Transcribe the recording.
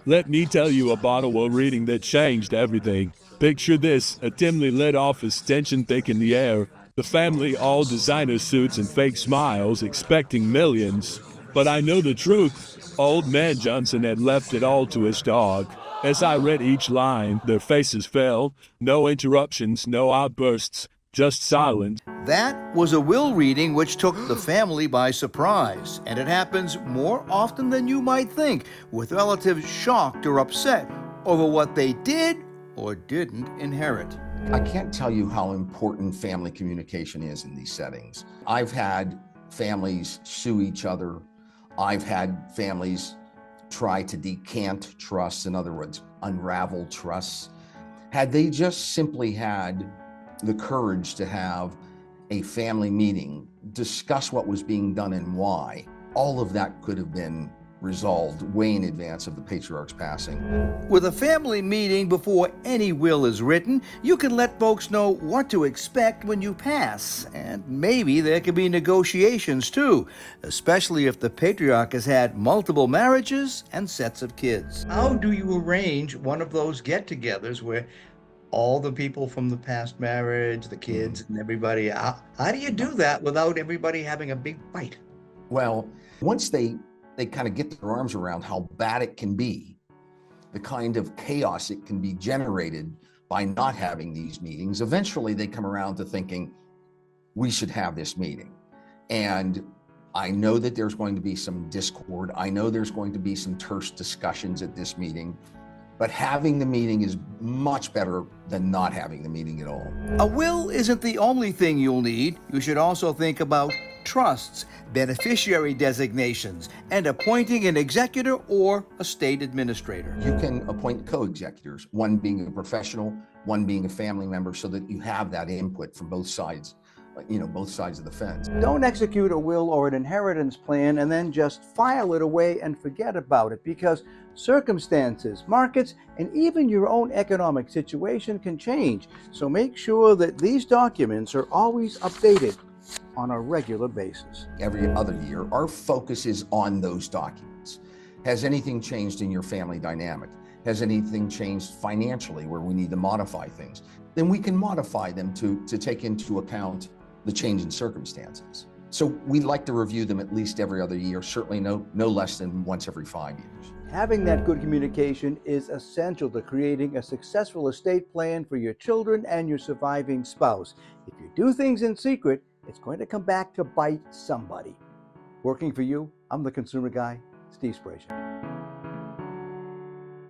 Let me tell you about a reading that changed everything. Picture this, a dimly lit office, tension thick in the air, the family all designer suits and fake smiles, expecting millions. But I know the truth. Old man Johnson had left it all to his dog. As I read each line, their faces fell. No interruptions, no outbursts, just silence. That was a will reading which took the family by surprise, and it happens more often than you might think, with relatives shocked or upset over what they did or didn't inherit. I can't tell you how important family communication is in these settings. I've had families sue each other. I've had families try to decant trusts, in other words, unravel trusts. Had they just simply had the courage to have a family meeting, discuss what was being done and why, all of that could have been resolved way in advance of the patriarch's passing. With a family meeting before any will is written, you can let folks know what to expect when you pass. And maybe there could be negotiations too, especially if the patriarch has had multiple marriages and sets of kids. How do you arrange one of those get-togethers where all the people from the past marriage, the kids, and everybody, how do you do that without everybody having a big fight? Well, once they kind of get their arms around how bad it can be, the kind of chaos it can be generated by not having these meetings, eventually they come around to thinking, we should have this meeting. And I know that there's going to be some discord. I know there's going to be some terse discussions at this meeting, but having the meeting is much better than not having the meeting at all. A will isn't the only thing you'll need. You should also think about trusts, beneficiary designations, and appointing an executor or a state administrator. You can appoint co-executors, one being a professional, one being a family member, so that you have that input from both sides, both sides of the fence. Don't execute a will or an inheritance plan and then just file it away and forget about it, because circumstances, markets, and even your own economic situation can change. So make sure that these documents are always updated on a regular basis. Every other year, our focus is on those documents. Has anything changed in your family dynamic? Has anything changed financially where we need to modify things? Then we can modify them to take into account the change in circumstances. So we like to review them at least every other year, certainly no less than once every 5 years. Having that good communication is essential to creating a successful estate plan for your children and your surviving spouse. If you do things in secret, it's going to come back to bite somebody. Working for you, I'm the consumer guy, Steve Sprazier.